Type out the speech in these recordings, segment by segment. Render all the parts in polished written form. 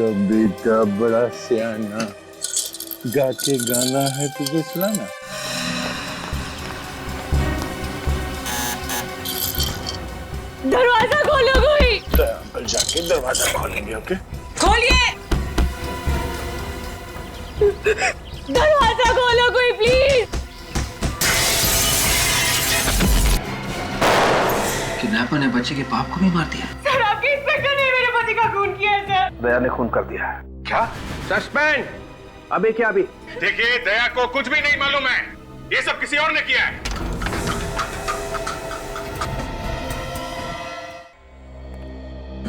जाएगा बेटा, बड़ा सियाना। गा के गाना है तुझे सुनाना। दरवाजा खोलो कोई। अंकल जाके दरवाजा खोलेंगे। ओके खोलिए, दरवाजा खोलो कोई प्लीज। किडनैपर ने बच्चे के बाप को भी मार दिया। सर आपके इंस्पेक्टर ने मेरे पति का खून किया है सर। दया ने खून कर दिया है। क्या? सस्पेंड। अभी क्या अभी? देखिए, दया को कुछ भी नहीं मालूम है, ये सब किसी और ने किया है।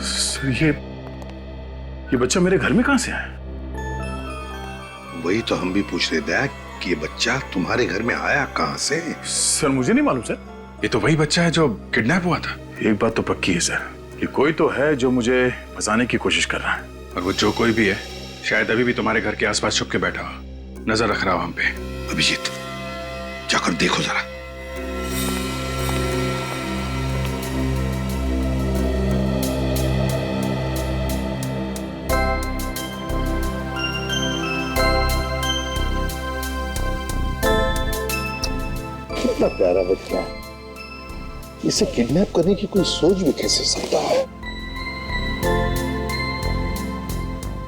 सर ये बच्चा मेरे घर में कहां से आया? वही तो हम भी पूछ रहे दया कि ये बच्चा तुम्हारे घर में आया कहां से? सर मुझे नहीं मालूम सर। ये तो वही बच्चा है जो किडनैप हुआ था। एक बात तो पक्की है सर, ये कोई तो है जो मुझे फंसाने की कोशिश कर रहा है। और वो जो कोई भी है, शायद अभी भी तुम्हारे घर के आसपास छुप के बैठा हो, नजर रख रहा हो हम पे। अभिजीत, जाकर देखो जरा। कितना प्यारा बच्चा है, इसे किडनैप करने की कोई सोच भी कैसे सकता है।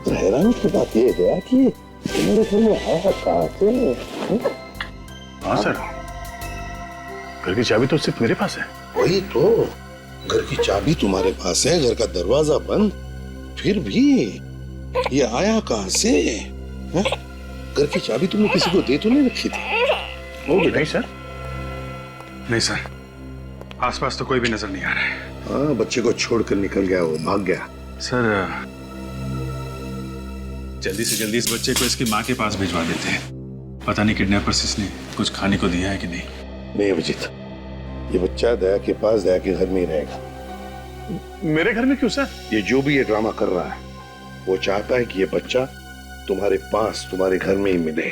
तो हैरान की बात यह है कि मेरे घर में आया कहां से? हाँ सर, घर की चाबी तो सिर्फ मेरे पास है। वही तो, घर की चाबी तुम्हारे पास है, घर का दरवाजा बंद, फिर भी ये आया कहां से? है? घर की चाबी तुमने किसी को दे तो नहीं रखी थी? वो भी नहीं सर। नहीं सर, आसपास तो कोई भी नजर नहीं आ रहा है। हाँ, बच्चे को छोड़कर निकल गया, वो भाग गया। सर जल्दी से जल्दी इस बच्चे को इसकी माँ के पास भिजवा देते हैं। पता नहीं किडनैपर्स इसने कुछ खाने को दिया है कि नहीं। नहीं अभिजीत, ये बच्चा दया के पास, दया के घर में ही रहेगा। मेरे घर में क्यों सर? ये जो भी ये ड्रामा कर रहा है, वो चाहता है कि ये बच्चा तुम्हारे पास, तुम्हारे घर में ही मिले,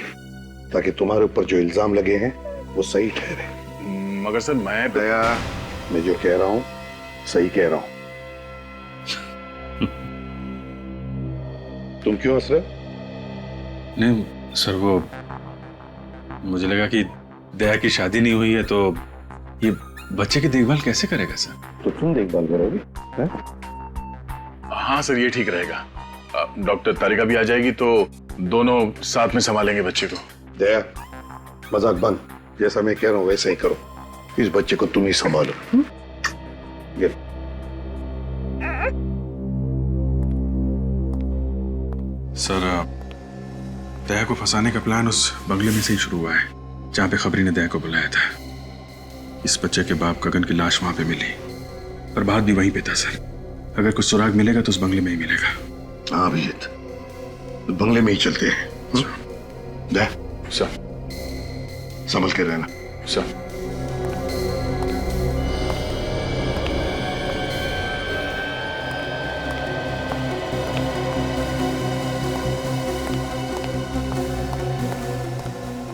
ताकि तुम्हारे ऊपर जो इल्जाम लगे हैं वो सही ठहरे। मगर सर मैं दया, मैं जो कह रहा हूं सही कह रहा हूं। तुम क्यों हंस रहे हो? नहीं सर, वो मुझे लगा कि दया की शादी नहीं हुई है तो ये बच्चे की देखभाल कैसे करेगा सर? तो तुम देखभाल करोगे? हाँ सर, ये ठीक रहेगा। डॉक्टर तारिका भी आ जाएगी तो दोनों साथ में संभालेंगे बच्चे को। दया, मजाक बंद, जैसा मैं कह रहा हूं वैसा ही करो। इस बच्चे को तुम ही संभालो। ये सर, दया को फंसाने का प्लान उस बंगले में से ही शुरू हुआ है जहां पे खबरी ने दया को बुलाया था। इस बच्चे के बाप गगन की लाश वहां पे मिली, पर बात भी वहीं पे था सर। अगर कुछ सुराग मिलेगा तो उस बंगले में ही मिलेगा। हाँ अभिजीत, बंगले में ही चलते हैं। दया, सर संभल के रहना। सर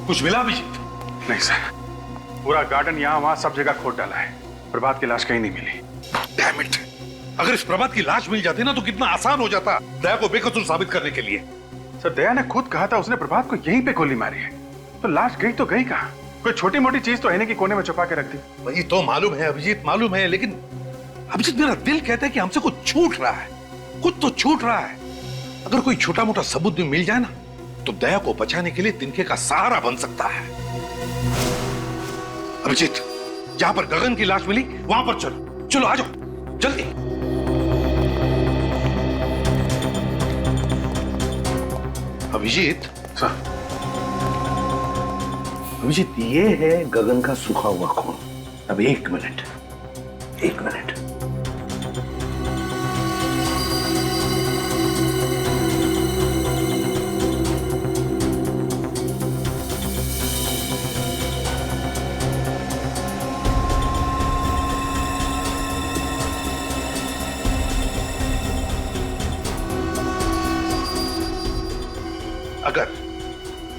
कुछ मिला अभिजीत? नहीं सर, पूरा गार्डन यहाँ वहां सब जगह खोद डाला है, प्रभात की लाश कहीं नहीं मिली। Damn it! अगर इस प्रभात की लाश मिल जाती ना तो कितना आसान हो जाता दया को बेकसूर साबित करने के लिए। सर दया ने खुद कहा था उसने प्रभात को यहीं पे गोली मारी है, तो लाश गई तो गई कहाँ? कोई छोटी मोटी चीज तो आईने के कोने में छुपा के रख दी। वही तो मालूम है अभिजीत, मालूम है, लेकिन अभिजीत मेरा दिल कहता है कि हमसे कुछ छूट रहा है, कुछ तो छूट रहा है। अगर कोई छोटा मोटा सबूत भी मिल जाए ना तो दया को बचाने के लिए तिनके का सहारा बन सकता है। अभिजीत, जहां पर गगन की लाश मिली वहां पर चलो, चलो आ जाओ जल्दी। अभिजीत, अभिजीत, ये है गगन का सूखा हुआ खून। अब एक मिनट, एक मिनट।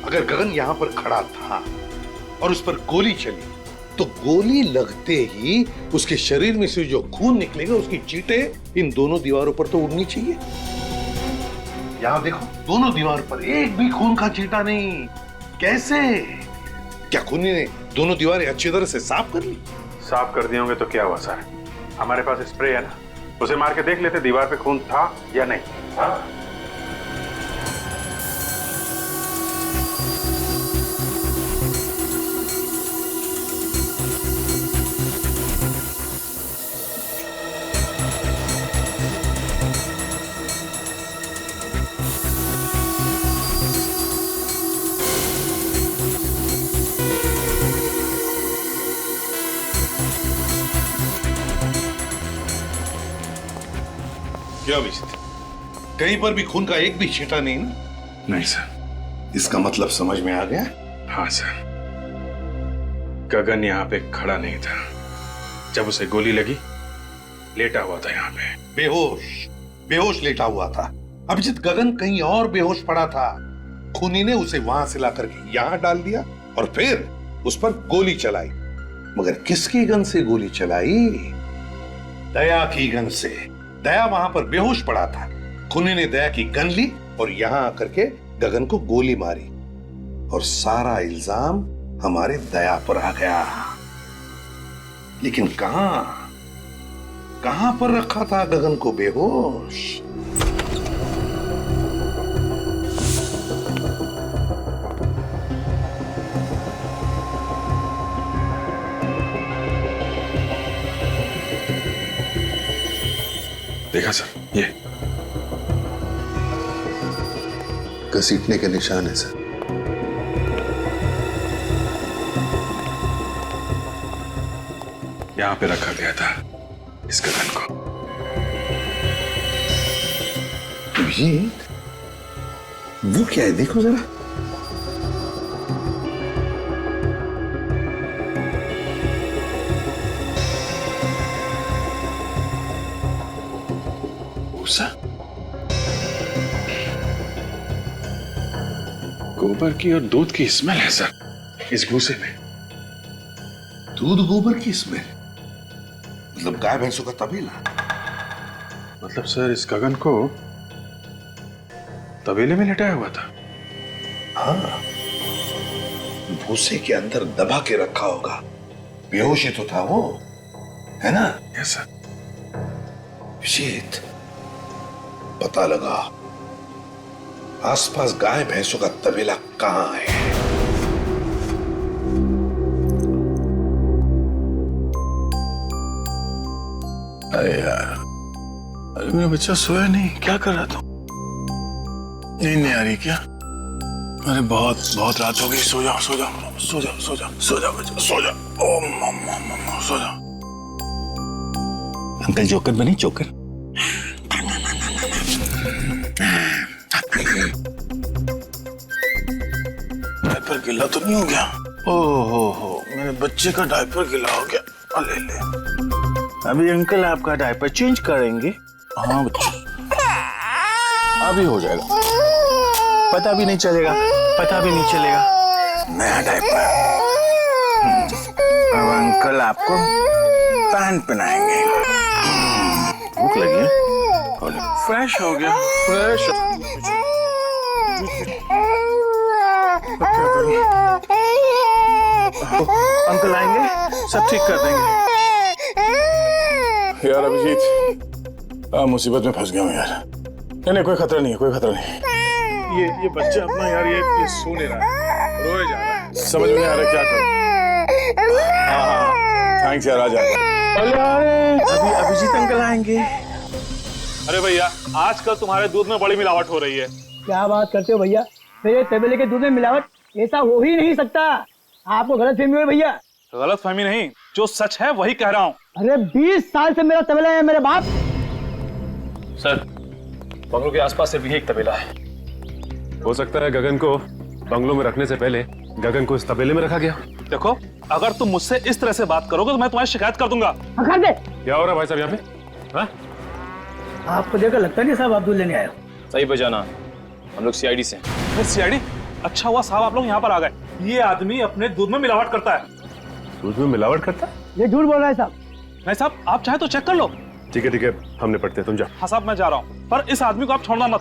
अगर गगन यहां पर खड़ा था और उस पर गोली चली तो गोली लगते ही उसके शरीर में से जो खून निकलेगा उसकी चींटे इन दोनों दीवारों पर तो उड़नी चाहिए। यहाँ देखो, दोनों दीवार पर एक भी खून का छींटा नहीं। कैसे? क्या खूनी ने दोनों दीवारें अच्छी तरह से साफ कर ली? साफ कर दिए होंगे तो क्या हुआ सर? हमारे पास स्प्रे है ना, उसे मार के देख लेते दीवार पे खून था या नहीं। हाँ? क्या अभिजीत, कहीं पर भी खून का एक भी छींटा नहीं ना? नहीं सर। इसका मतलब समझ में आ गया? हाँ सर, गगन यहाँ पे खड़ा नहीं था जब उसे गोली लगी, लेटा हुआ था यहाँ पे बेहोश लेटा हुआ था। अभिजीत, गगन कहीं और बेहोश पड़ा था। खूनी ने उसे वहां से ला करके यहाँ डाल दिया और फिर उस पर गोली चलाई। मगर किसकी गन से गोली चलाई? दया की गन से। दया वहां पर बेहोश पड़ा था, खूनी ने दया की गन ली और यहां आकर के गगन को गोली मारी और सारा इल्जाम हमारे दया पर आ गया। लेकिन कहां पर रखा था गगन को बेहोश? देखा सर, ये घसीटने के निशान है सर। यहाँ पे रखा गया था इस गगन को। अभिजीत, वो क्या है? देखो जरा। गोबर की और दूध की स्मेल है सर इस भूसे में। दूध गोबर की स्मेल? मतलब गाय भैंसों का तबेला? मतलब सर इस गगन को तबेले में लेटाया हुआ था। हाँ, भूसे के अंदर दबा के रखा होगा। बेहोश ही तो था वो, है ना? Yes sir. अभिजीत, पता लगा आसपास गाय भैंसों का तबेला कहां है। अरे यार, अरे मेरा बच्चा सोया नहीं, क्या कर रहा था? नींद नहीं आ रही क्या? अरे बहुत रात हो गई, सो जाओ सो जाओ सो जाओ सो जाओ सो जाओ बच्चा, सो जाओ। ओ मम्मा सो जाओ। अंकल जोकर बनी, जोकर। डायपर गीला तो नहीं हो गया? हो मेरे बच्चे का डायपर गीला हो गया। ले अभी अंकल आपका डायपर चेंज करेंगे। हाँ बच्चा, अभी हो जाएगा, पता भी नहीं चलेगा नया डायपर। अब अंकल आपको पैंट पहनाएंगे। भूख लगी है? फ्रेश हो गया, फ्रेश। अंकल आएंगे, सब ठीक कर देंगे। यार अभिजीत, मुसीबत में फंस गया हूँ यार। नहीं कोई खतरा नहीं है, ये बच्चा अपना यार ये सो नहीं रहा है, रोए जा रहा है, समझ में नहीं आ रहा क्या करूं। हाँ थैंक्स यार, आ जाएगा। अभी अभिजीत अंकल आएंगे। अरे भैया, आजकल तुम्हारे दूध में बड़ी मिलावट हो रही है। क्या बात करते हो भैया? मेरे तबेले के दूध में मिलावट? ऐसा हो ही नहीं सकता। आपको गलतफहमी हुई भैया। गलतफहमी नहीं, जो सच है वही कह रहा हूँ। अरे 20 साल से मेरा तबेला है मेरे बाप। सर, बंगलों के आसपास सिर्फ यही एक तबेला है। हो सकता है गगन को बंगलों में रखने से पहले गगन को इस तबेले में रखा गया। देखो, अगर तुम मुझसे इस तरह से बात करोगे तो मैं तुम्हारी शिकायत कर दूंगा। कर दे। क्या हो रहा है भाई साहब यहाँ पे? हाँ? आपको देखकर लगता नहीं साहब आप दूध लेने आए हो। सही बजाना, हम लोग सीआईडी से। फिर सीआईडी? अच्छा हुआ साहब आप लोग यहाँ पर आ गए। ये आदमी अपने दूध में मिलावट करता है। दूध में मिलावट करता है? ये झूठ बोल रहा है साहब। नहीं साहब, आप चाहे तो चेक कर लो। ठीक है हम निपटते हैं, तुम जाओ। हाँ साहब, मैं जा रहा हूँ, पर इस आदमी को आप छोड़ना मत।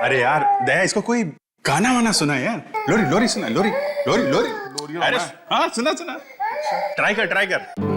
अरे यार दया, इसको कोई गाना वाना सुना यार। लोरी लोरी सुना, लोरी लोरी लोरी। अरे हाँ सुना सुना, ट्राई कर ट्राई कर।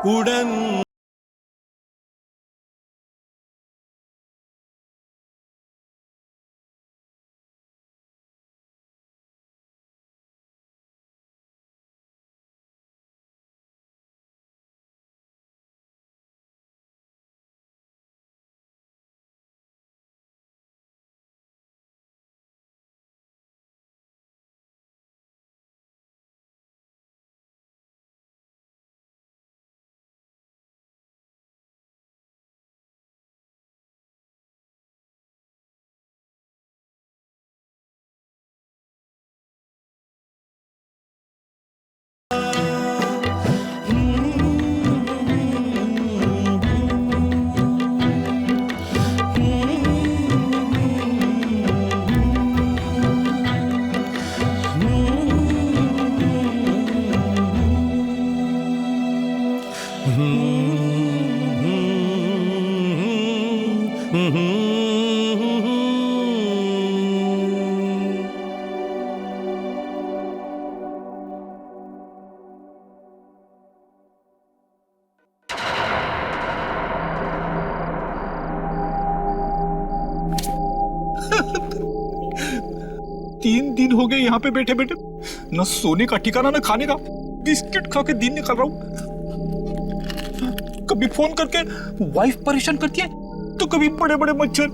उड़न तीन दिन हो गए यहाँ पे बैठे बैठे, न सोने का ठिकाना न खाने का। बिस्किट खा के दिन निकाल रहा हूँ। कभी फोन करके वाइफ परेशान करती है, तो कभी बड़े बड़े मच्छर।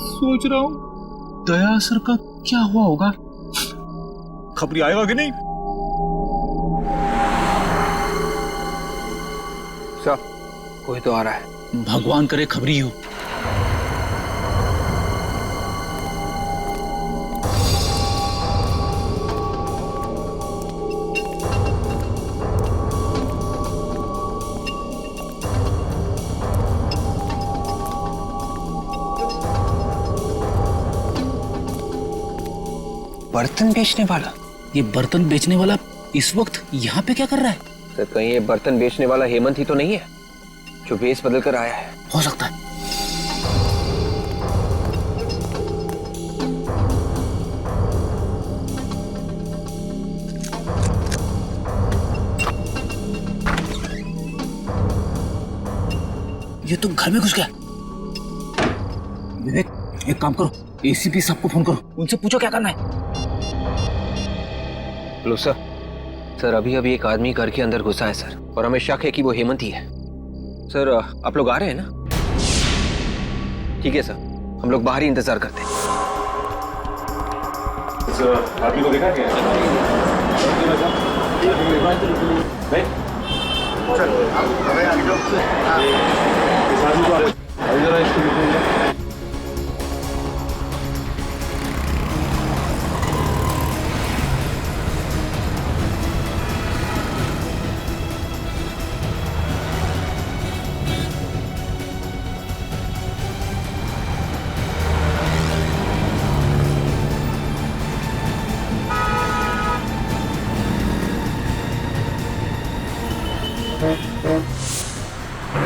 सोच रहा हूँ दया सर का क्या हुआ होगा, खबरी आएगा कि नहीं। सर कोई तो आ रहा है। भगवान करे खबरी हो। बर्तन बेचने वाला? ये बर्तन बेचने वाला इस वक्त यहाँ पे क्या कर रहा है? सर कहीं ये बर्तन बेचने वाला हेमंत ही तो नहीं है जो भेष बदल कर आया है? हो सकता है। ये तो घर में घुस गया। विवेक एक काम करो, एसीपी साहब को फोन करो, उनसे पूछो क्या करना है। लो सर, सर अभी अभी एक आदमी घर के अंदर घुसा है सर, और हमें शक है कि वो हेमंत ही है। सर आप लोग आ रहे हैं ना? ठीक है सर, हम लोग बाहर ही इंतजार करते हैं। सर आदमी को देखा क्या?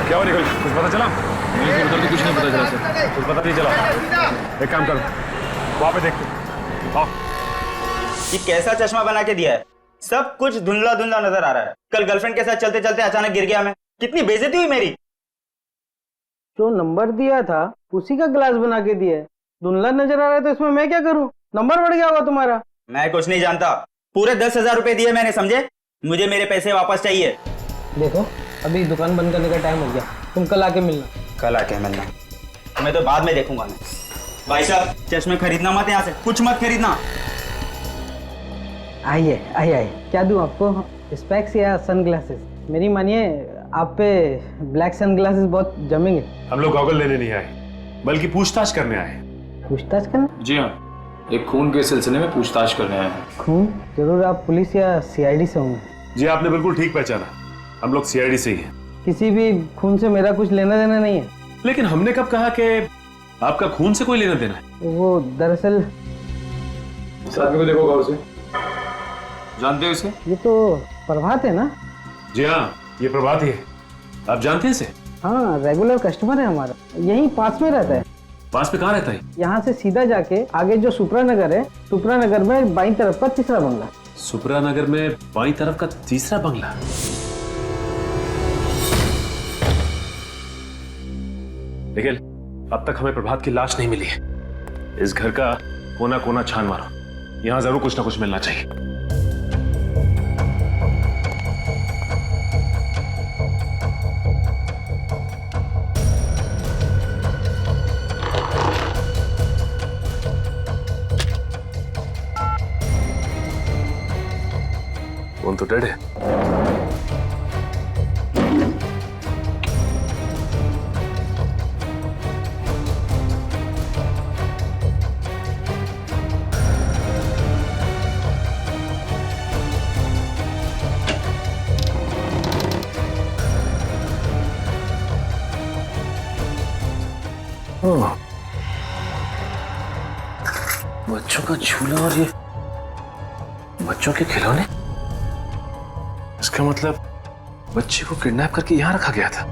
क्या हुआ निकल, कुछ पता चला? उधर तो कुछ नहीं पता चला सर। कुछ पता नहीं चला। एक काम करो, वहां पे देखते। आओ। ये कैसा चश्मा बना के दिया है? सब कुछ धुंधला धुंधला नजर आ रहा है। कल गर्लफ्रेंड के साथ चलते चलते अचानक गिर गया मैं। कितनी बेइज्जती हुई मेरी। जो नंबर दिया था उसी का ग्लास बना के दिया है। धुंधला नजर आ रहा है तो इसमें मैं क्या करूं? नंबर बढ़ गया होगा तुम्हारा। मैं कुछ नहीं जानता। पूरे 10,000 रुपए दिए मैंने, समझे? मुझे मेरे पैसे वापस चाहिए। देखो अभी दुकान बंद करने का टाइम हो गया, तुम कल आके मिलना। कल आके मिलना? मैं तो बाद में देखूंगा। मैं भाई साहब चश्मे खरीदना मत, यहाँ से कुछ मत खरीदना। आइए आइए आइए, क्या दूं आपको? स्पेक्स या सनग्लासेस? मेरी मानिए आप पे ब्लैक सनग्लासेस बहुत जमेंगे। हम लोग गॉगल लेने नहीं आए, बल्कि पूछताछ करने आए। पूछताछ करना? जी हाँ, एक खून के सिलसिले में पूछताछ करने आए हैं। खून? जरूर आप पुलिस या सीआईडी से होंगे। जी आपने बिल्कुल ठीक पहचाना, हम लोग सीआईडी से ही हैं। किसी भी खून से मेरा कुछ लेना देना नहीं है। लेकिन हमने कब कहा कि आपका खून से कोई लेना देना है? वो दरअसल इस आदमी को देखो गौर से, जानते हो इसे? ये तो प्रभात है ना? जी हाँ, ये प्रभात ही है। आप जानते हैं इसे? हाँ, रेगुलर कस्टमर है हमारा, यहीं पास में रहता है। पास में कहाँ रहता है? यहाँ से सीधा जाके आगे जो सुप्रा नगर है, सुप्रा नगर में बाईं तरफ का तीसरा बंगला। सुप्रा नगर में बाईं तरफ का तीसरा बंगला? निखिल, अब तक हमें प्रभात की लाश नहीं मिली है। इस घर का कोना कोना छान मारो, यहाँ जरूर कुछ ना कुछ मिलना चाहिए। फोन तो डेड है। बच्चों का झूला और ये बच्चों के खिलौने, इसका मतलब बच्चे को किडनैप करके यहां रखा गया था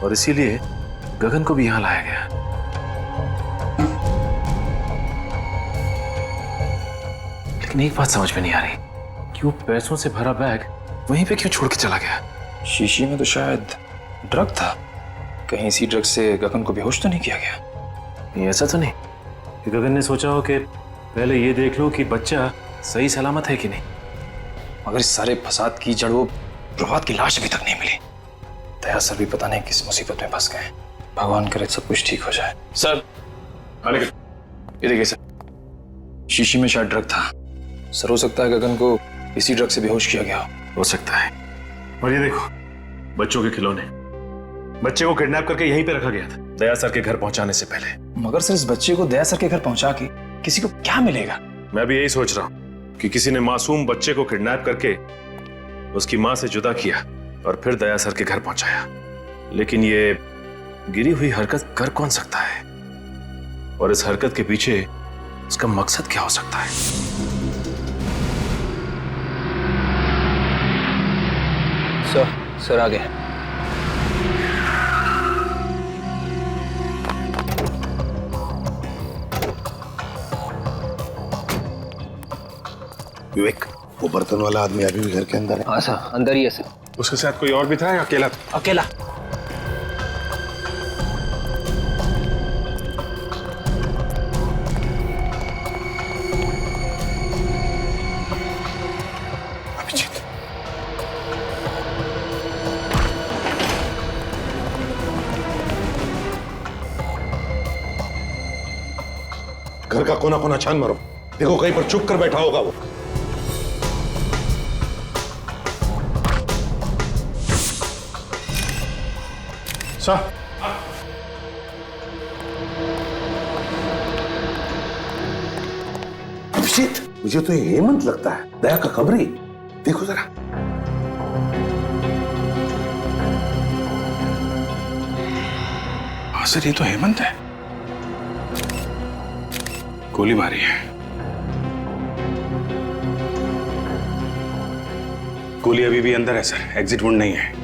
और इसीलिए गगन को भी यहां लाया गया। लेकिन एक बात समझ में नहीं आ रही कि वो पैसों से भरा बैग वहीं पे क्यों छोड़ के चला गया? शीशी में तो शायद ड्रग था। कहीं इसी ड्रग से गगन को बेहोश तो नहीं किया गया? ये ऐसा तो नहीं कि गगन ने सोचा हो कि पहले ये देख लो कि बच्चा सही सलामत है कि नहीं। मगर इस सारे फसाद की जड़ वो प्रभात की लाश अभी तक नहीं मिली। दया सर भी पता नहीं किस मुसीबत में फंस गए। भगवान करे सब कुछ ठीक हो जाए। सर ये देखिए सर, शीशी में शायद ड्रग था। सर हो सकता है गगन को इसी ड्रग से बेहोश किया गया हो सकता है। और ये देखो बच्चों के खिलौने, बच्चे को किडनैप करके यहीं पे रखा गया था दया सर के घर पहुंचाने से पहले। मगर सर इस बच्चे को दया सर के घर पहुंचा के किसी को क्या मिलेगा? मैं भी यही सोच रहा हूं कि किसी ने मासूम बच्चे को किडनैप करके उसकी मां से जुदा किया और फिर दया सर के घर पहुंचाया। लेकिन ये गिरी हुई हरकत कर कौन सकता है और इस हरकत के पीछे उसका मकसद क्या हो सकता है? सर आ गए। विवेक, वो बर्तन वाला आदमी अभी भी घर के अंदर है? हाँ सर, अंदर ही है सर। उसके साथ कोई और भी था या अकेला? अकेला। अभिजीत, घर का कोना कोना छान मारो, देखो कहीं पर चुप कर बैठा होगा वो। सर अभिजीत, मुझे तो ये हेमंत लगता है, दया का खबरी। देखो जरा। हाँ सर, ये तो हेमंत है। गोली मारी है। गोली अभी भी अंदर है सर, एग्जिट वुंड नहीं है।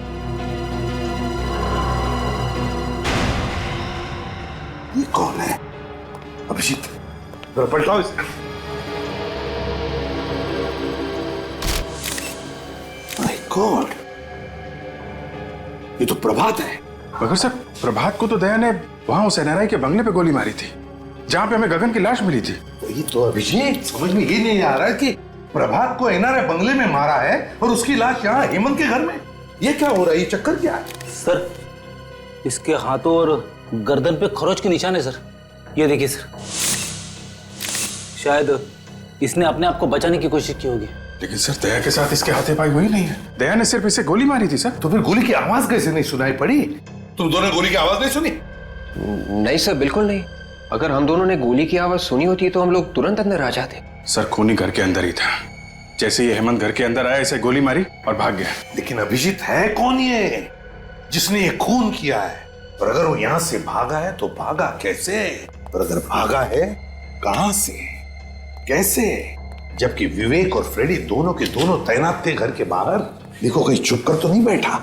ये कौन है? अभिजीत, जरा पलटाओ इसे। माय गॉड, ये तो प्रभात है। मगर सर प्रभात को तो दया ने वहां उस एनआरआई के बंगले पे गोली मारी थी जहां पे हमें गगन की लाश मिली थी। ये तो अभिजीत समझ में ये नहीं आ रहा है कि प्रभात को एनआरआई बंगले में मारा है और उसकी लाश यहाँ हेमंत के घर में। ये क्या हो रहा है? ये चक्कर क्या है? सर इसके हाथों और गर्दन पे खरोच के निशान है सर। ये देखिए सर, शायद इसने अपने आप को बचाने की कोशिश की होगी। लेकिन सर दया के साथ इसके हाथापाई हुई नहीं है। दया ने सिर्फ इसे गोली मारी थी सर। तो फिर गोली की आवाज कैसे नहीं सुनाई पड़ी? तुम दोनों गोली की आवाज नहीं सुनी? नहीं सर, बिल्कुल नहीं। अगर हम दोनों ने गोली की आवाज सुनी होती तो हम लोग तुरंत अंदर आ जाते। सर खूनी घर के अंदर ही था। जैसे ये हेमंत घर के अंदर आया इसे गोली मारी और भाग गया। लेकिन अभिजीत है कौन ये जिसने ये खून किया है? और अगर वो यहां से भागा है तो भागा कैसे? और अगर भागा है कहां से, कैसे? जबकि विवेक और फ्रेडी दोनों के दोनों तैनात थे घर के बाहर। देखो कहीं चुप कर तो नहीं बैठा।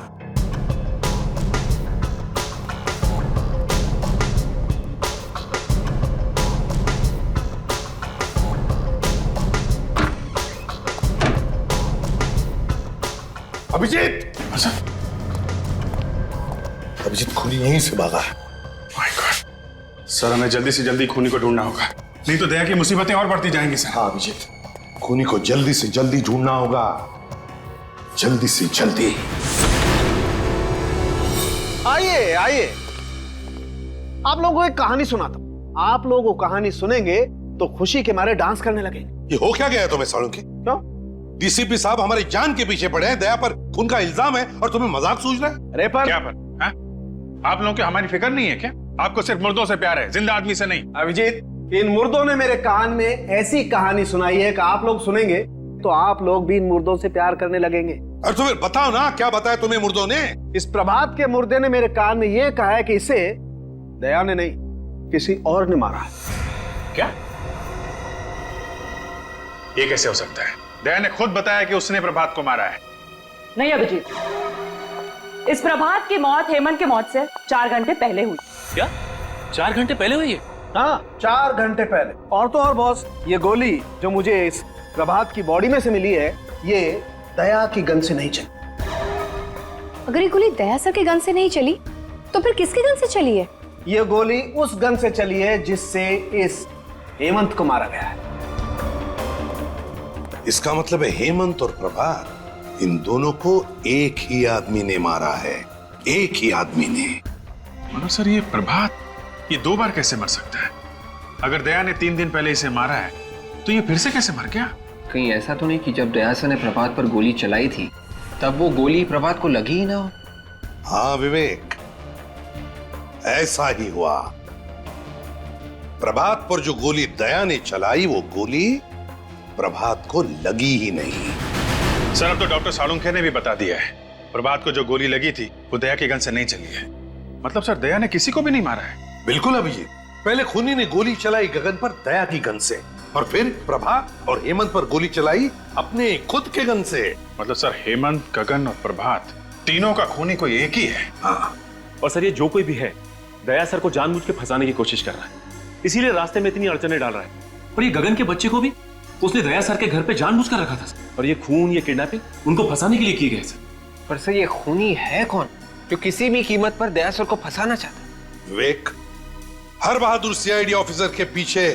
अभिजीत! अभिजीत खूनी यहीं से भागा है। My God! सर हमें जल्दी से जल्दी खूनी को ढूंढना होगा, नहीं तो दया की मुसीबतें और बढ़ती जाएंगी सर। हाँ अभिजीत, खूनी को जल्दी से जल्दी ढूंढना होगा, जल्दी से जल्दी। आइए आइए, आप लोगों को एक कहानी सुनाता हूं। आप लोग वो कहानी सुनेंगे तो खुशी के मारे डांस करने लगेंगे। ये हो क्या गया तुम्हें सालुंकी? क्यों? डीसीपी साहब हमारी जान के पीछे पड़े हैं, दया पर खून का इल्जाम है और तुम्हें मजाक सूझ रहा है? अरे पर क्या पर? हा? आप लोगों की हमारी फिक्र नहीं है क्या? आपको सिर्फ मुर्दों से प्यार है, जिंदा आदमी से नहीं। अभिजीत, इन मुर्दों ने मेरे कान में ऐसी कहानी सुनाई है कि आप लोग सुनेंगे तो आप लोग भी इन मुर्दों से प्यार करने लगेंगे। और तुम्हें बताओ ना, क्या बताया तुम्हें मुर्दों ने? इस प्रभात के मुर्दे ने मेरे कान में यह कहा है कि इसे दया ने नहीं, किसी और ने मारा है। क्या? ये कैसे हो सकता है? दया ने खुद बताया कि उसने प्रभात को मारा है। नहीं अभिजीत, इस प्रभात की मौत हेमंत की मौत से 4 घंटे पहले हुई। क्या 4 घंटे पहले हुई है? हाँ 4 घंटे पहले। और तो और बॉस, ये गोली जो मुझे इस प्रभात की बॉडी में से मिली है, ये दया की गन से नहीं चली। अगर ये गोली दया सर के गन से नहीं चली तो फिर किसके गन से चली है? ये गोली उस गन से चली है जिससे इस हेमंत को मारा गया है। इसका मतलब है हेमंत और प्रभात, इन दोनों को एक ही आदमी ने मारा है, एक ही आदमी ने। मगर सर ये प्रभात ये 2 बार कैसे मर सकता है? अगर दया ने 3 दिन पहले इसे मारा है तो ये फिर से कैसे मर गया? कहीं ऐसा तो नहीं कि जब दया सर ने प्रभात पर गोली चलाई थी तब वो गोली प्रभात को लगी ही ना हो? हाँ विवेक, ऐसा ही हुआ। प्रभात पर जो गोली दया ने चलाई वो गोली प्रभात को लगी ही नहीं। सर अब तो डॉक्टर सालुंखे ने भी बता दिया है, प्रभात को जो गोली लगी थी वो दया की गन से नहीं चली है। मतलब सर दया ने किसी को भी नहीं मारा है। बिल्कुल अभिजीत, पहले खूनी ने गोली चलाई गगन पर दया की गन से, और फिर प्रभात और हेमंत पर गोली चलाई अपने खुद के गन से। मतलब सर हेमंत, गगन और प्रभात तीनों का खूनी कोई एक ही है। हाँ। और सर ये जो कोई भी है दया सर को जानबूझ के फंसाने की कोशिश कर रहा है, इसीलिए रास्ते में इतनी अड़चने डाल रहा है। और ये गगन के बच्चे को भी उसने दया सर के घर पे जानबूझ कर रखा था सर। और ये खून, ये किडनैपिंग उनको फंसाने के लिए की गई सर। पर सर ये खूनी है कौन जो किसी भी कीमत पर दया सर को फंसाना चाहता है? विवेक, हर बहादुर सीआईडी ऑफिसर के पीछे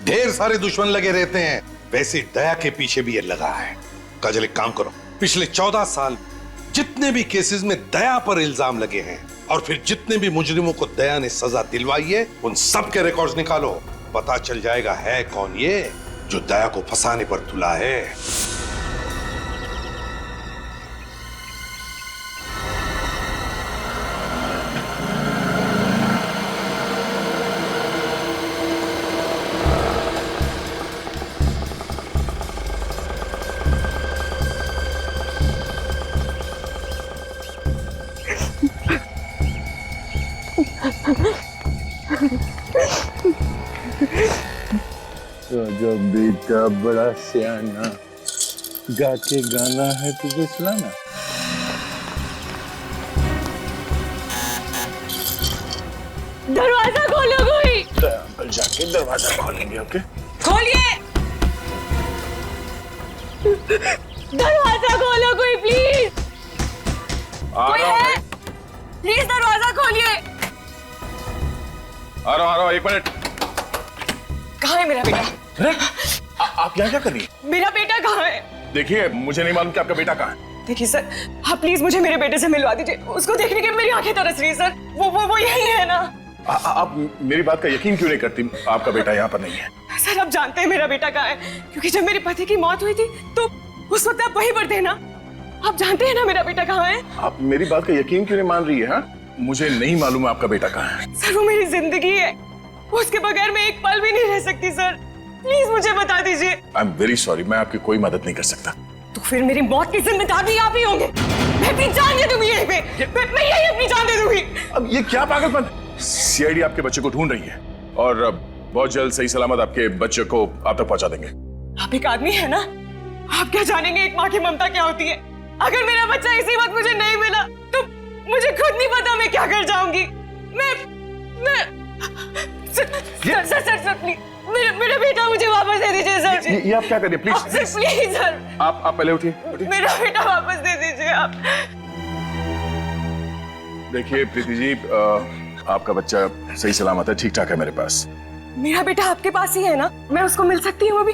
ढेर सारे दुश्मन लगे रहते हैं, वैसे दया के पीछे भी ये लगा है। काजल एक काम करो, पिछले 14 साल जितने भी केसेस में दया पर इल्जाम लगे हैं और फिर जितने भी मुजरिमों को दया ने सजा दिलवाई है उन सब के रिकॉर्ड्स निकालो। पता चल जाएगा है कौन ये जो दया को फंसाने पर तुला है। जो बेटा बड़ा सियाना, गा के गाना है तुझे सुनाना। दरवाजा खोलो कोई। अंकल जाके दरवाजा खोलेंगे। ओके खोलिए, दरवाजा खोलो कोई प्लीज। कोई है? प्लीज दरवाजा खोलिए। आ रहा हूँ, एक मिनट। कहाँ है मेरा बेटा? आप यहाँ क्या कर रही हैं? मेरा बेटा कहाँ है? देखिए, मुझे नहीं मालूम कि आपका बेटा कहाँ है। देखिए सर, आप प्लीज मुझे मेरे बेटे से मिलवा दीजिए। उसको देखने के मेरी आंखें तरस रही है सर। वो यही है ना? आप मेरी बात का यकीन क्यों नहीं करती? आपका बेटा यहाँ पर नहीं है। सर आप जानते हैं मेरा बेटा कहाँ है, क्योंकि जब मेरे पति की मौत हुई थी तो उस वक्त आप वहीं पर थे ना। आप जानते हैं ना मेरा बेटा कहाँ है? आप मेरी बात का यकीन क्यों नहीं मान रही है? हाँ, मुझे नहीं मालूम आपका बेटा कहाँ है। सर वो मेरी जिंदगी है, उसके बगैर मैं एक पल भी नहीं रह सकती सर। प्लीज मुझे बता दीजिए। आई एम वेरी सॉरी, मैं आपकी कोई मदद नहीं कर सकता। तो फिर मेरी मौत की जिम्मेदार भी आप ही होंगे। मैं अपनी जान दे दूंगी यहीं पे, मैं यही अपनी जान दे दूंगी। अब ये क्या पागलपन? सीआईडी आपके बच्चे को ढूंढ रही है और बहुत जल्द सही सलामत आपके बच्चे को आप तक पहुंचा देंगे। आप एक आदमी है ना, आप क्या जानेंगे एक माँ की ममता क्या होती है। अगर मेरा बच्चा इसी वक्त मुझे नहीं मिला तो मुझे खुद नहीं पता मैं क्या कर जाऊंगी। मैं सर प्लीज मेरा बेटा मुझे वापस दे दीजिए सर। ये आप क्या करिए प्लीज प्लीज सर। आप पहले उठिए। मेरा बेटा वापस दे दीजिए आप। देखिए प्रीति जी, आपका बच्चा सही सलामत है, ठीक ठाक है मेरे पास। मेरा बेटा आपके पास ही है ना? मैं उसको मिल सकती हूँ अभी?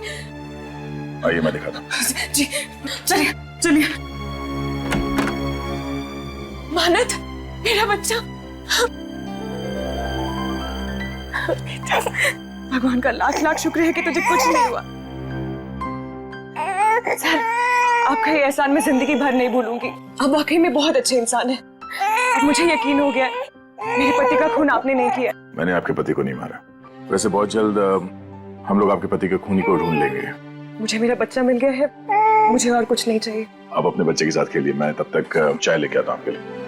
आइए मैं दिखाता हूँ। जी चलिए चलिए। मानत, मेरा बच्चा। भगवान का लाख लाख शुक्र है कि तुझे कुछ नहीं हुआ। सर आपका ये एहसान मैं जिंदगी भर नहीं भूलूंगी। आप वाकई में बहुत अच्छे इंसान हैं। अब मुझे यकीन हो गया मेरे पति का खून आपने नहीं किया। मैंने आपके पति को नहीं मारा। वैसे बहुत जल्द हम लोग आपके पति के खूनी को ढूंढ लेंगे। मुझे मेरा बच्चा मिल गया है, मुझे और कुछ नहीं चाहिए। आप अपने बच्चे के साथ खेलिए, मैं तब तक चाय लेके आता हूँ आपके लिए।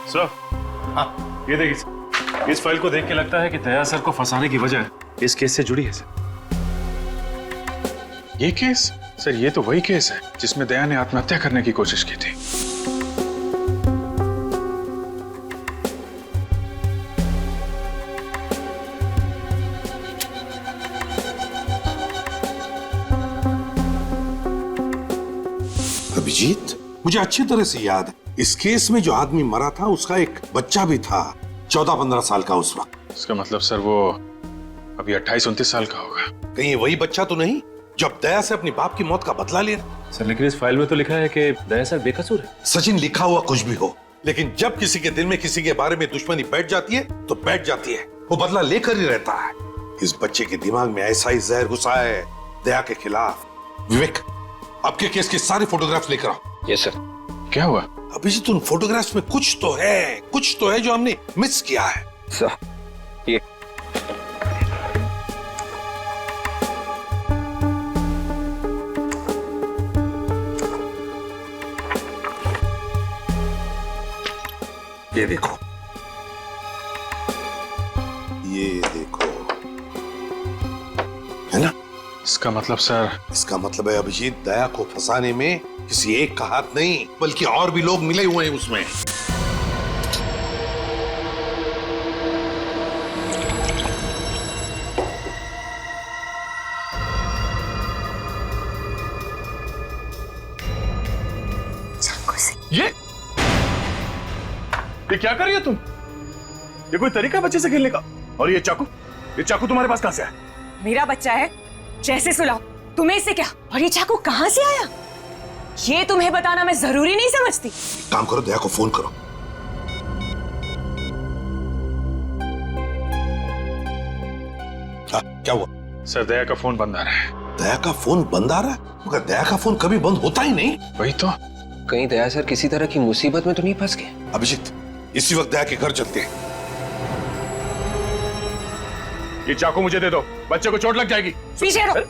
सर, हाँ, ये देखिए, इस फाइल को देख के लगता है कि दया सर को फंसाने की वजह इस केस से जुड़ी है सर। ये केस? सर ये तो वही केस है जिसमें दया ने आत्महत्या करने की कोशिश की थी। अभिजीत, मुझे अच्छी तरह से याद है इस केस में जो आदमी मरा था उसका एक बच्चा भी था, 14-15 साल का उस वक्त। इसका मतलब सर वो अभी 28-29 साल का होगा। कहीं वही बच्चा तो नहीं जब दया से अपनी बाप की मौत का बदला लिया? सर लेकिन इस फाइल में तो लिखा है कि दया सर बेकसूर है। सचिन, लिखा हुआ कुछ भी हो, लेकिन जब किसी के दिल में किसी के बारे में दुश्मनी बैठ जाती है तो बैठ जाती है, वो बदला लेकर ही रहता है। इस बच्चे के दिमाग में ऐसा ही जहर घुसा है दया के खिलाफ। विवेक, आपके केस के सारे फोटोग्राफ्स लेकर आओ। Yes sir. क्या हुआ? अभिजीत, उन फोटोग्राफ्स में कुछ तो है जो हमने मिस किया है। सर ये देखो, ये देखो, है ना? इसका मतलब सर? इसका मतलब है अभिजीत, दया को फंसाने में किसी एक का हाथ नहीं बल्कि और भी लोग मिले हुए हैं उसमें। ये क्या कर रही हो तुम? ये कोई तरीका बच्चे से खेलने का? और ये चाकू तुम्हारे पास कहां से आया? मेरा बच्चा है, जैसे सुलाओ। तुम्हें इससे क्या? और ये चाकू कहां से आया? ये तुम्हें बताना मैं जरूरी नहीं समझती। काम करो, दया को फोन करो। हाँ, क्या हुआ? सर दया का फोन बंद आ रहा है। दया का फोन बंद आ रहा है? मगर दया का फोन कभी बंद होता ही नहीं। वही तो। कहीं दया सर किसी तरह की मुसीबत में तो नहीं फंस गए? अभिजीत, इसी वक्त दया के घर चलते हैं। ये चाकू मुझे दे दो, बच्चे को चोट लग जाएगी। पीछे रहो।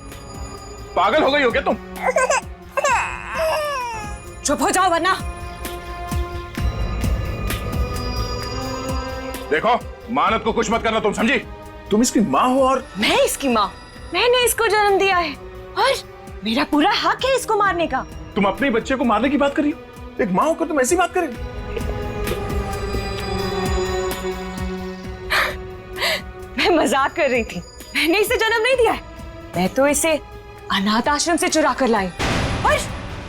पागल हो गई हो क्या तुम? चुप हो जाओ वरना। देखो, मानत को कुछ मत करना तुम, समझी? तुम इसकी माँ हो और मैं इसकी माँ, मैंने इसको जन्म दिया है और मेरा पूरा हक है इसको मारने का। तुम अपने बच्चे को मारने की बात कर रही हो? एक माँ होकर तुम ऐसी बात करेगी? मैं मजाक कर रही थी, मैंने इसे जन्म नहीं दिया है, मैं तो इसे अनाथ आश्रम से चुरा कर लाई। और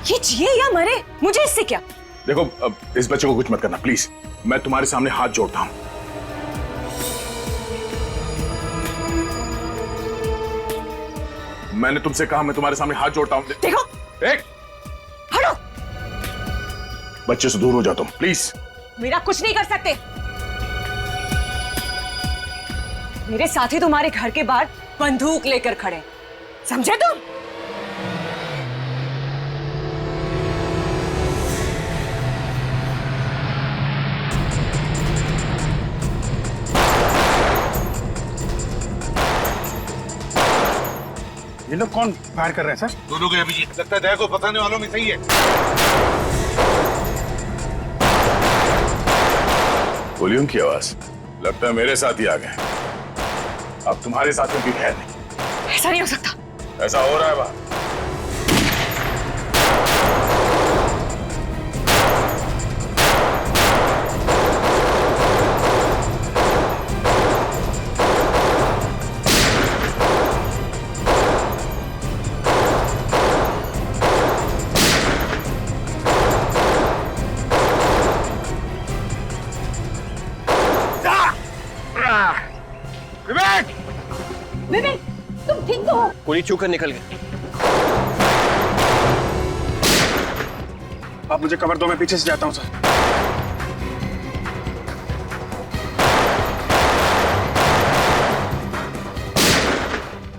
ये जिए या मरे, मुझे इससे क्या? देखो, अब इस बच्चे को कुछ मत करना प्लीज, मैं तुम्हारे सामने हाथ जोड़ता हूं। मैंने तुमसे कहा मैं तुम्हारे सामने हाथ जोड़ता हूं। देखो, एक हटो, बच्चे से दूर हो जाओ तुम प्लीज। मेरा कुछ नहीं कर सकते। मेरे साथी तुम्हारे घर के बाहर बंदूक लेकर खड़े, समझे तुम? ये लोग कौन फायर कर रहे हैं सर? दोनों के अभिजीत, लगता है दया को फंसाने वालों में सही है। गोलियों की आवाज, लगता है मेरे साथ ही आ गए। अब तुम्हारे साथियों की खैर नहीं। ऐसा नहीं हो सकता। ऐसा हो रहा है बात। विवेक! विवेक, तुम ठीक तो हो? गोली चूक कर निकल गई। आप मुझे कवर दो, मैं पीछे से जाता हूं सर।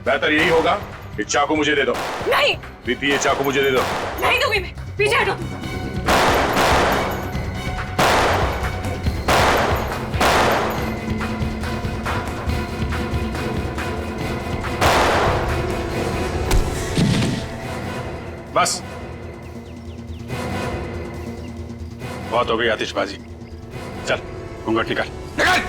बेहतर यही होगा कि चाकू मुझे दे दो। नहीं। प्रीति, ये चाकू मुझे दे दो। नहीं दूंगी मैं, पीछे हटो। बस बहुत हो गई आतिशबाजी। चल घूंघट निकाल। निकाल!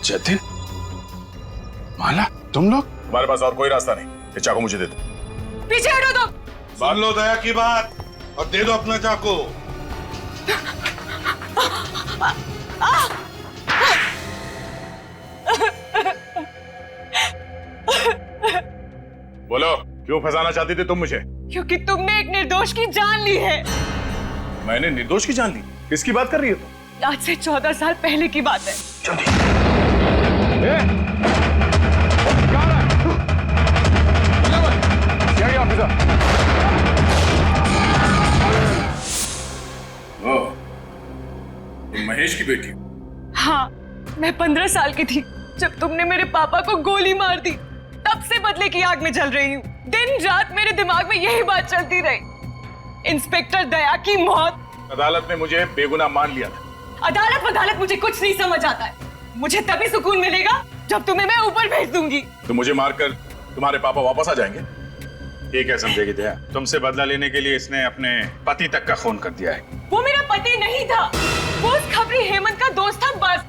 जतिन, माला, तुम लोग? हमारे पास और कोई रास्ता नहीं, ये चाकू मुझे दे दो। पीछे हटो तुम। सुन लो दया की बात और दे दो अपना चाकू। बोलो, क्यों फंसाना चाहती थी तुम मुझे? क्योंकि तुमने एक निर्दोष की जान ली है। मैंने निर्दोष की जान ली? किसकी बात कर रही हो तुम? आज से 14 साल पहले की बात है। तुम महेश की बेटी? हाँ, मैं 15 साल की थी जब तुमने मेरे पापा को गोली मार दी। तब से बदले की आग में जल रही हूँ। दिन रात मेरे दिमाग में यही बात चलती रही। इंस्पेक्टर दया की मौत। अदालत ने मुझे बेगुनाह मान लिया था। अदालत मुझे कुछ नहीं समझ आता है। मुझे तभी सुकून मिलेगा जब तुम्हें मैं ऊपर भेज दूंगी। तो मुझे मारकर तुम्हारे पापा वापस आ जाएंगे? ये क्या समझेगी दया? तुमसे बदला लेने के लिए इसने अपने पति तक का खून कर दिया है। वो मेरा पति नहीं था, वो उस खबरी हेमंत का दोस्त था बस।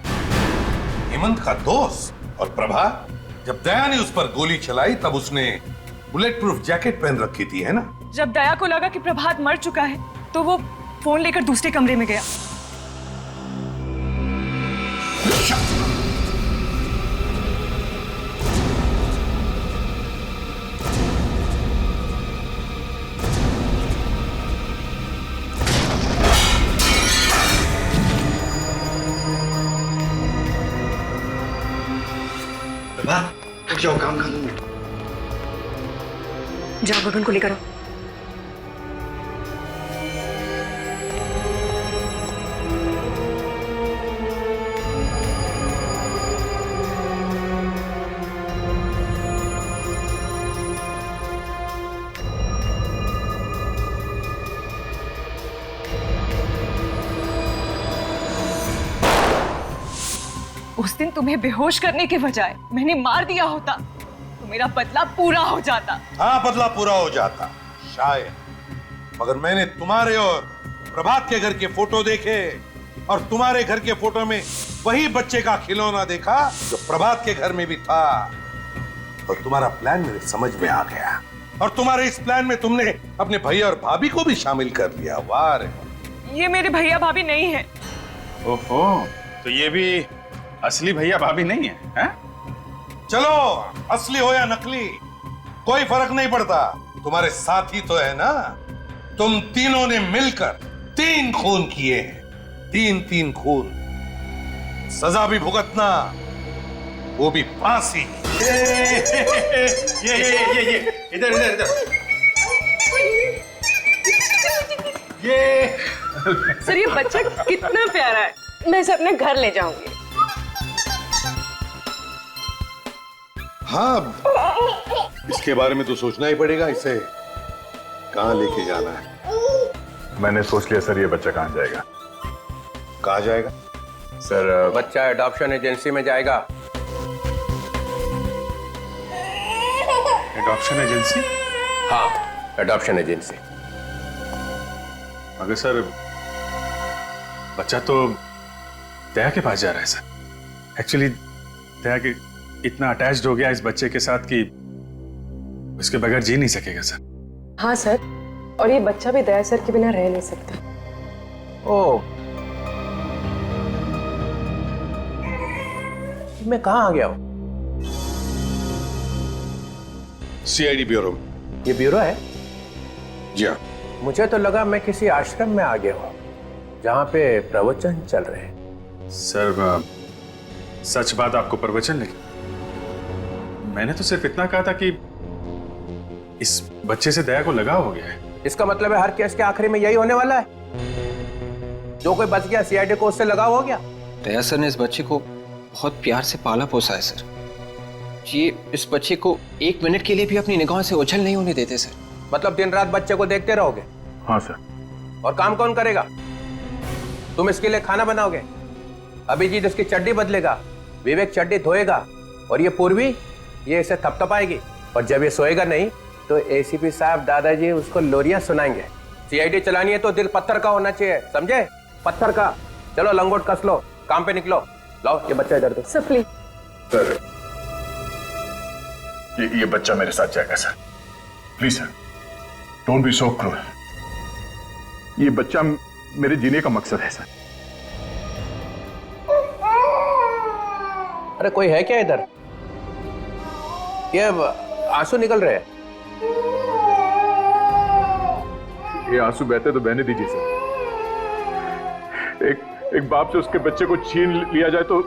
हेमंत का दोस्त? और प्रभा, जब दया ने उस पर गोली चलाई तब उसने बुलेट प्रूफ जैकेट पहन रखी थी, है ना? जब दया को लगा कि प्रभात मर चुका है तो वो फोन लेकर दूसरे कमरे में गया। जाओ, काम कर लूंगी। जाओ गगन को लेकर आओ। उस दिन तुम्हें बेहोश करने के बजाय मैंने मार दिया होता तो मेरा बदला पूरा हो जाता। हाँ, बदला पूरा हो जाता शायद, मगर मैंने तुम्हारे और प्रभात के घर के फोटो देखे और तुम्हारे घर के फोटो में वही बच्चे का खिलौना देखा जो प्रभात के घर में भी था। और तुम्हारा प्लान मेरे समझ में आ गया, और तुम्हारे इस प्लान में तुमने अपने भैया और भाभी को भी शामिल कर लिया। वाह रे। ये मेरे भैया भाभी नहीं है। ओहो, तो ये भी असली भैया भाभी नहीं है, हैं? चलो, असली हो या नकली कोई फर्क नहीं पड़ता, तुम्हारे साथी तो है ना। तुम तीनों ने मिलकर 3 खून किए हैं, 3 खून। सजा भी भुगतना, वो भी फांसी। ये इधर इधर इधर ये। सर, ये बच्चा कितना प्यारा है, मैं इसे अपने घर ले जाऊंगी। हाँ, इसके बारे में तो सोचना ही पड़ेगा, इसे कहाँ लेके जाना है। मैंने सोच लिया सर, ये बच्चा कहाँ जाएगा? कहाँ जाएगा सर? बच्चा एडॉप्शन एजेंसी में जाएगा। Adoption agency? हाँ, एडॉप्शन एजेंसी। मगर सर, बच्चा तो दया के पास जा रहा है सर। एक्चुअली दया के इतना अटैच्ड हो गया इस बच्चे के साथ कि उसके बगैर जी नहीं सकेगा सर। हाँ सर, और ये बच्चा भी दया सर के बिना रह नहीं सकता। ओह, मैं कहाँ आ गया हूँ? CID bureau. ये ब्यूरो है? जी हाँ। मुझे तो लगा मैं किसी आश्रम में आ गया हूँ जहाँ पे प्रवचन चल रहे हैं। सर, सच बात आपको प्रवचन लगी? मैंने तो सिर्फ इतना कहा था कि इस बच्चे से दया को लगाव हो गया है। इसका मतलब है हर केस के आखिरी में यही होने वाला है, जो कोई बच गया सीआईडी को उससे लगाव हो गया। दया सर ने इस बच्चे को बहुत प्यार से पाला पोसा है सर। ये इस बच्चे को 1 मिनट के लिए भी अपनी निगाहों से ओझल नहीं होने देते सर। मतलब दिन रात बच्चे को देखते रहोगे? हाँ सर। और काम कौन करेगा? तुम इसके लिए खाना बनाओगे, अभिजीत इसकी चड्डी बदलेगा, विवेक चड्डी धोएगा, और ये पूर्वी ये इसे थपथपाएगी, और जब ये सोएगा नहीं तो एसीपी साहब दादाजी उसको लोरियां सुनाएंगे। सीआईडी चलानी है तो दिल पत्थर का होना चाहिए, समझे? पत्थर का। चलो लंगोट कस लो, काम पे निकलो। लाओ ये बच्चा इधर दो। Sir please. सर, ये बच्चा मेरे साथ जाएगा sir. Please sir, don't be so cruel. ये बच्चा मेरे जीने का मकसद है सर। अरे कोई है क्या इधर? ये आंसू निकल रहे हैं। ये आंसू बहते तो बहने दीजिए सर। एक बाप से उसके बच्चे को छीन लिया जाए तो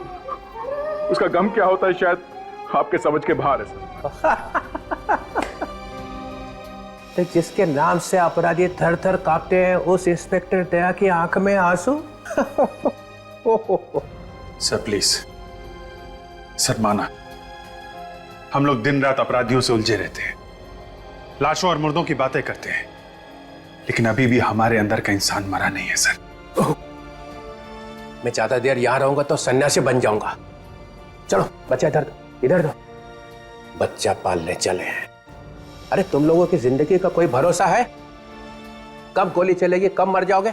उसका गम क्या होता है, शायद आपके समझ के बाहर है सर। तो जिसके नाम से अपराधी थर थर कांपते हैं, उस इंस्पेक्टर दया की आंख में आंसू? सर प्लीज सर, माना हम लोग दिन रात अपराधियों से उलझे रहते हैं, लाशों और मुर्दों की बातें करते हैं, लेकिन अभी भी हमारे अंदर का इंसान मरा नहीं है सर। मैं ज्यादा देर यहां रहूंगा तो सन्यासी बन जाऊंगा। चलो बच्चा इधर दो, इधर दो। बच्चा पालने चले हैं। अरे तुम लोगों की जिंदगी का कोई भरोसा है? कब गोली चलेगी, कब मर जाओगे?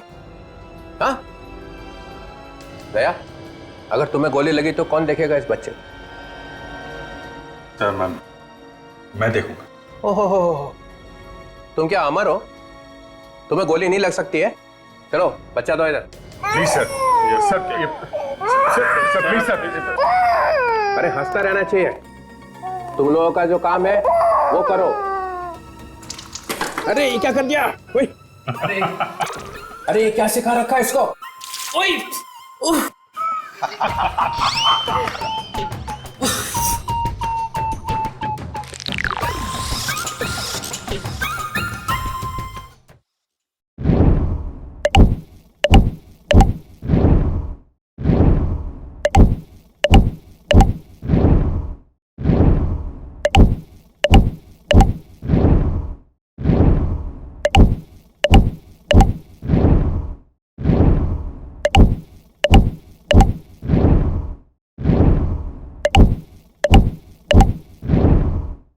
हाँ दया, अगर तुम्हें गोली लगी तो कौन देखेगा इस बच्चे को? सर मैं देखूंगा। ओहो, तुम क्या अमर हो? तुम्हें गोली नहीं लग सकती है? चलो बच्चा दो इधर। Please sir, sir please sir. अरे हंसता रहना चाहिए। तुम लोगों का जो काम है वो करो। अरे ये क्या कर दिया? ओए, अरे ये क्या सिखा रखा है इसको? ओए,